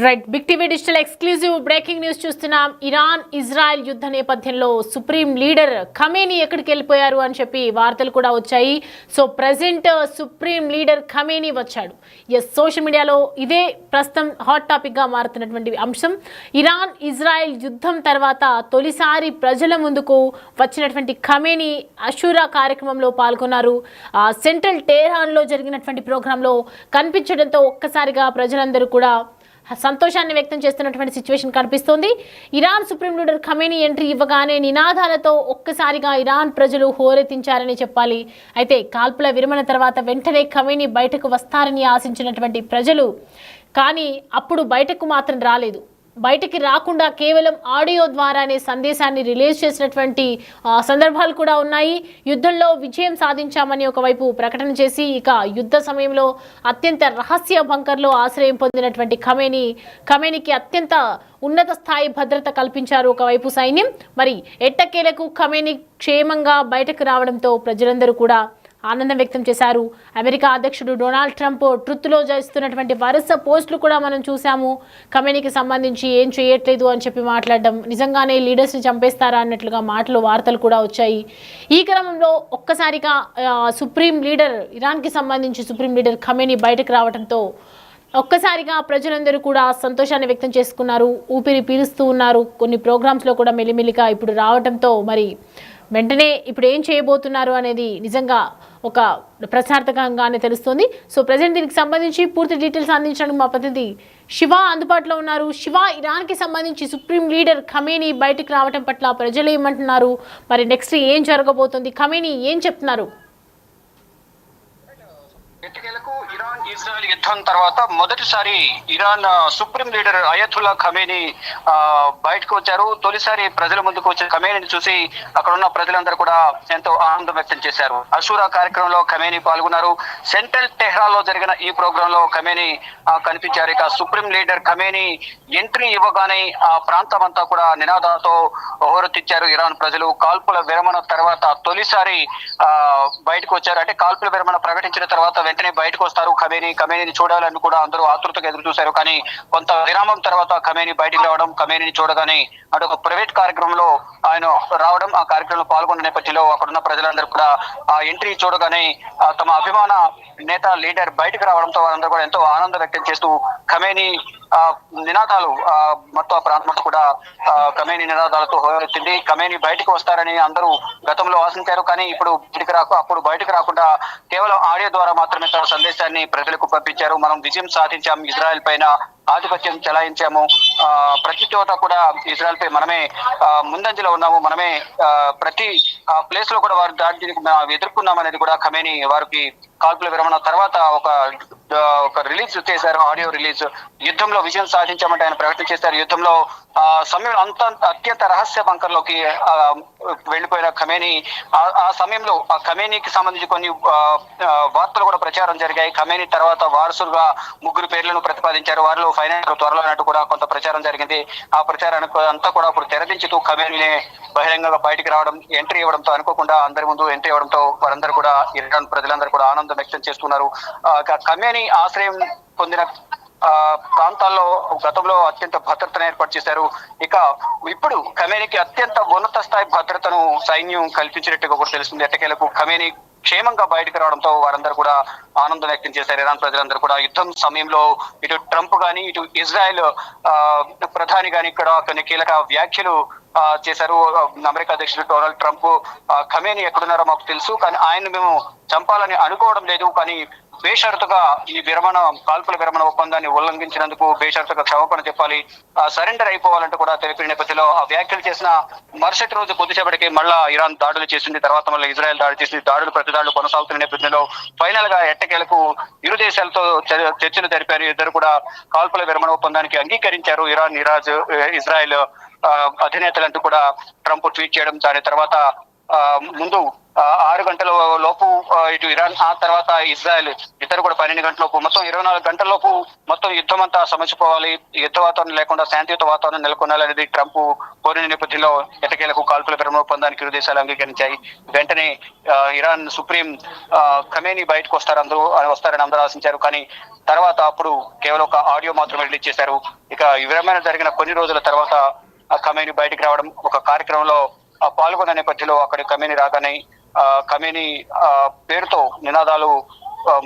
Right Big TV digital exclusive breaking news చూస్తున్నాం. Iran Israel యుద్ధ నేపథ్యంలో సుప్రీం లీడర్ ఖమేనీ ఎక్కడికి వెళ్ళిపోయారు అని చెప్పి వార్తలు కూడా వచ్చాయి. So present supreme leader Khamenei వచ్చాడు. ఎస్, సోషల్ మీడియాలో ఇదే ప్రస్తుతం హాట్ టాపిక్ గా మారుతున్నటువంటి అంశం. ఇరాన్ ఇజ్రాయెల్ యుద్ధం తర్వాత తొలిసారి ప్రజల ముందుకు వచ్చినటువంటి ఖమేనీ అషూరా కార్యక్రమంలో పాల్గొన్నారు. సెంట్రల్ టెహరాన్ లో జరిగినటువంటి ప్రోగ్రాంలో కనిపించడంతో ఒక్కసారిగా ప్రజలందరూ కూడా సంతోషాన్ని వ్యక్తం చేస్తున్నటువంటి సిచ్యువేషన్ కనిపిస్తోంది. Iran supreme leader Khamenei entry ఇవ్వగానే నినాదాలతో ఒక్కసారిగా ఇరాన్ ప్రజలు హోరెత్తించారని చెప్పాలి. అయితే కాల్పుల విరమణ తర్వాత వెంటనే ఖమేనీ బయటకు వస్తారని ఆశించినటువంటి ప్రజలు కానీ అప్పుడు బయటకు మాత్రం రాలేదు. బయటికి రాకుండా కేవలం ఆడియో ద్వారానే సందేశాన్ని రిలీజ్ చేసినటువంటి సందర్భాలు కూడా ఉన్నాయి. యుద్ధంలో విజయం సాధించామని ఒకవైపు ప్రకటన చేసి ఇక యుద్ధ సమయంలో అత్యంత రహస్య బంకర్లో ఆశ్రయం పొందినటువంటి ఖమేనీకి అత్యంత ఉన్నత స్థాయి భద్రత కల్పించారు ఒకవైపు సైన్యం. మరి ఎట్టకేలకు ఖమేనీ క్షేమంగా బయటకు రావడంతో ప్రజలందరూ కూడా ఆనందం వ్యక్తం చేశారు. అమెరికా అధ్యక్షుడు డొనాల్డ్ ట్రంప్ ట్రుత్లో చేస్తున్నటువంటి వరుస పోస్టులు కూడా మనం చూసాము. ఖమేనీకి సంబంధించి ఏం చేయట్లేదు అని చెప్పి మాట్లాడడం, నిజంగానే లీడర్స్ని చంపేస్తారా అన్నట్లుగా వార్తలు కూడా వచ్చాయి. ఈ క్రమంలో ఒక్కసారిగా ఇరాన్కి సంబంధించి సుప్రీం లీడర్ ఖమేనీ బయటకు రావడంతో ఒక్కసారిగా ప్రజలందరూ కూడా సంతోషాన్ని వ్యక్తం చేసుకున్నారు, ఊపిరి పీలుస్తూ ఉన్నారు. కొన్ని ప్రోగ్రామ్స్లో కూడా మెల్లిమెల్లిగా ఇప్పుడు రావడంతో మరి వెంటనే ఇప్పుడు ఏం చేయబోతున్నారు అనేది నిజంగా ఒక ప్రశ్నార్థకంగానే తెలుస్తుంది. సో ప్రజెంట్ దీనికి సంబంధించి పూర్తి డీటెయిల్స్ అందించడానికి మా ప్రతినిధి శివ అందుబాటులో ఉన్నారు. శివ, ఇరాన్కి సంబంధించి సుప్రీం లీడర్ ఖమేనీ బయటకు రావడం పట్ల ప్రజలు ఏమంటున్నారు, మరి నెక్స్ట్ ఏం జరగబోతుంది, ఖమేనీ ఏం చెప్తున్నారు? ఎట్టకేలకు ఇరాన్ ఇజ్రాయెల్ యుద్ధం తర్వాత మొదటిసారి Iran supreme leader Ayatollah Khamenei బయటకు వచ్చారు. తొలిసారి ప్రజల ముందుకు వచ్చిన ఖమేనీని చూసి అక్కడ ఉన్న ప్రజలందరూ కూడా ఎంతో ఆనందం వ్యక్తం చేశారు. అషూరా కార్యక్రమంలో ఖమేనీ పాల్గొన్నారు. సెంట్రల్ టెహ్రాన్ లో జరిగిన ఈ ప్రోగ్రామ్ లో ఖమేనీ కనిపించారు. ఇక సుప్రీం లీడర్ ఖమేనీ ఎంట్రీ ఇవ్వగానే ఆ ప్రాంతం అంతా కూడా నినాదాలతో హోరెత్తించారు ఇరాన్ ప్రజలు. కాల్పుల విరమణ తర్వాత తొలిసారి బయటకు వచ్చారు. అంటే కాల్పుల విరమణ ప్రకటించిన తర్వాత వెంటనే బయటకు వస్తారు ఖమేనీని చూడాలని కూడా అందరూ ఆతృతగా ఎదురు చూశారు. కానీ కొంత విరామం తర్వాత ఖమేనీ బయటికి రావడం, ఖమేనీని చూడగానే అటు ఒక ప్రైవేట్ కార్యక్రమంలో ఆయన రావడం, ఆ కార్యక్రమంలో పాల్గొన్న నేపథ్యంలో అక్కడున్న ప్రజలందరూ కూడా ఆ ఎంట్రీ చూడగానే తమ అభిమాన నేత లీడర్ బయటకు రావడంతో వారందరూ కూడా ఎంతో ఆనందం వ్యక్తం చేస్తూ ఖమేనీ నినాదాలు మొత్తం ప్రాంతం కూడా ఖమేనీ నినాదాలతో హోరెత్తింది. ఖమేనీ బయటకు వస్తారని అందరూ గతంలో ఆశించారు. కానీ అప్పుడు బయటకు రాకుండా కేవలం ఆడియో ద్వారా మాత్రమే తన సందేశాన్ని ప్రజలకు పంపించారు. మనం విజయం సాధించాం, ఇజ్రాయెల్ పైన ఆధిపత్యం చెలాయించాము, ప్రతి చోట కూడా ఇజ్రాయెల్ పై మనమే ముందంజలో ఉన్నాము, మనమే ప్రతి ప్లేస్ లో కూడా వారు దాడిని ఎదుర్కొన్నాం అనేది కూడా ఖమేనీ వారికి కాల్పుల విరమణ తర్వాత ఒక రిలీజ్ చేశారు, ఆడియో రిలీజ్. యుద్ధంలో విజయం సాధించామంటే ఆయన ప్రకటన చేశారు. యుద్ధంలో సమయంలో అత్యంత రహస్య బంకర్లోకి వెళ్లిపోయిన ఖమేనీ ఆ సమయంలో ఖమేనీకి సంబంధించి కొన్ని వార్తలు కూడా ప్రచారం జరిగాయి. ఖమేనీ తర్వాత వారసులుగా 3 పేర్లను ప్రతిపాదించారు. వారిలో ఫైనాన్స్ త్వరలో అన్నట్టు కూడా కొంత ప్రచారం జరిగింది. ఆ ప్రచారానికి అంతా కూడా ఇప్పుడు తెరదించుతూ ఖమేనీని బహిరంగంగా బయటికి రావడం, ఎంట్రీ ఇవ్వడంతో అనుకోకుండా అందరి ముందు ఎంట్రీ ఇవ్వడంతో వారందరూ కూడా ఇరాన్ ప్రజలందరూ కూడా ఆనందం వ్యక్తం చేస్తున్నారు. ఖమేనీ ఆశ్రయం పొందిన ప్రాంతాల్లో గతంలో అత్యంత భద్రతను ఏర్పాటు చేశారు. ఇక ఇప్పుడు ఖమేనీకి అత్యంత ఉన్నత స్థాయి భద్రతను సైన్యం కల్పించినట్టుగా కూడా తెలుస్తుంది. ఎట్టకేలకు ఖమేనీ క్షేమంగా బయటకు రావడంతో వారందరూ కూడా ఆనందం వ్యక్తం చేశారు. ఇరాన్ ప్రజలందరూ కూడా యుద్ధం సమయంలో ఇటు ట్రంప్ గాని ఇటు ఇజ్రాయెల్ ప్రధాని గాని ఇక్కడ కొన్ని కీలక వ్యాఖ్యలు చేశారు. అమెరికా అధ్యక్షుడు డొనాల్డ్ ట్రంప్ ఖమేనీ ఎక్కడున్నారో మాకు తెలుసు, కానీ ఆయన మేము చంపాలని అనుకోవడం లేదు, కానీ బేషరతుగా ఈ కాల్పుల విరమణ ఒప్పందాన్ని ఉల్లంఘించినందుకు బేషరతుగా క్షమాపణ చెప్పాలి, సరెండర్ అయిపోవాలంటూ కూడా తెలిపిన నేపథ్యంలో ఆ వ్యాఖ్యలు చేసిన మరుసటి రోజు కొద్దిసేపటికి మళ్ళా ఇరాన్ దాడులు చేసింది. తర్వాత మళ్ళీ ఇజ్రాయెల్ దాడి చేసింది. ప్రతిదాడులు కొనసాగుతున్న నేపథ్యంలో ఫైనల్ గా ఎట్టకేలకు ఇరు దేశాలతో చర్చలు జరిపారు. ఇద్దరు కూడా కాల్పుల విరమణ ఒప్పందానికి అంగీకరించారు. ఇరాన్ ఇజ్రాయెల్ అధినేతలంటూ కూడా ట్రంప్ ట్వీట్ చేయడం, దాని తర్వాత ముందు 6 గంటల లోపు ఇటు ఇరాన్, ఆ తర్వాత ఇజ్రాయెల్ ఇద్దరు కూడా 12 గంటల లోపు, మొత్తం 24 గంటల లోపు మొత్తం యుద్ధం అంతా సమసిపోవాలి, యుద్ధ వాతావరణం లేకుండా శాంతియుత వాతావరణం నెలకొనాలనేది ట్రంప్ కోరిన నేపథ్యంలో ఎటకేలకు కాల్పుల విరమణ ఒప్పందానికి ఇరు దేశాలు అంగీకరించాయి. వెంటనే ఇరాన్ సుప్రీం ఖమేనీ బయటకు వస్తారని అందరూ ఆశించారు. కానీ తర్వాత అప్పుడు కేవలం ఒక ఆడియో మాత్రమే రిలీజ్ చేశారు. ఇక విరమణ జరిగిన కొన్ని రోజుల తర్వాత ఖమేనీ బయటికి రావడం, ఒక కార్యక్రమంలో పాల్గొన్న నేపథ్యంలో అక్కడ ఖమేనీ రాగానే ఖమేనీ పేరుతో నినాదాలు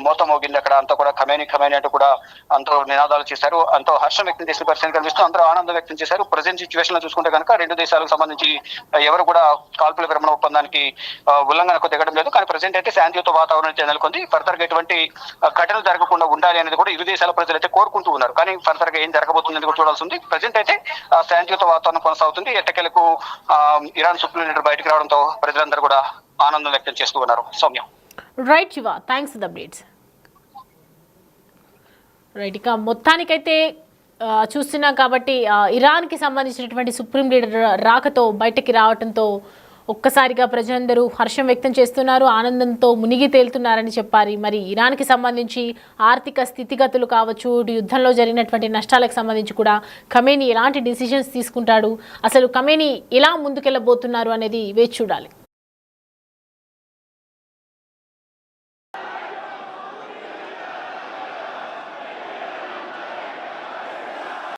మోత మోగింది. అక్కడ అంతా కూడా ఖమేనీ ఖమేనీ అంటూ కూడా అంతా నినాదాలు చేశారు. అంతో హర్షం వ్యక్తం చేసిన పరిస్థితి కనిపిస్తూ అందరూ ఆనందం వ్యక్తం చేశారు. ప్రజెంట్ సిచ్యువేషన్ లో చూసుకుంటే కనుక రెండు దేశాలకు సంబంధించి ఎవరు కూడా కాల్పుల విరమణ ఒప్పందానికి ఉల్లంఘనకు దిగడం లేదు. కానీ ప్రజెంట్ అయితే శాంతియుత వాతావరణం అయితే నెలకొంది. ఫర్దర్ గా ఎటువంటి ఘటనలు జరగకుండా ఉండాలి అనేది కూడా ఇరు దేశాల ప్రజలు అయితే కోరుకుంటూ ఉన్నారు. కానీ ఫర్దర్ గా ఏం జరగబోతుంది కూడా చూడాల్సి ఉంది. ప్రజెంట్ అయితే శాంతియుత వాతావరణం కొనసాగుతుంది. ఎట్టకేలకు ఇరాన్ సుప్రీం లీడర్ బయటకు రావడంతో ప్రజలందరూ కూడా ఆనందం వ్యక్తం చేస్తూ ఉన్నారు. Soumya. Right Shiva, thanks for the updates. Right, ఇక మొత్తానికైతే చూస్తున్నాం కాబట్టి ఇరాన్కి సంబంధించినటువంటి సుప్రీం లీడర్ రాకతో బయటకి రావడంతో ఒక్కసారిగా ప్రజలందరూ హర్షం వ్యక్తం చేస్తున్నారు, ఆనందంతో మునిగి తేలుతున్నారని చెప్పారు. మరి ఇరాన్కి సంబంధించి ఆర్థిక స్థితిగతులు కావచ్చు, యుద్ధంలో జరిగినటువంటి నష్టాలకు సంబంధించి కూడా ఖమేనీ ఎలాంటి డిసిషన్స్ తీసుకుంటాడు, అసలు ఖమేనీ ఎలా ముందుకెళ్ళబోతున్నారు అనేది వేచి చూడాలి.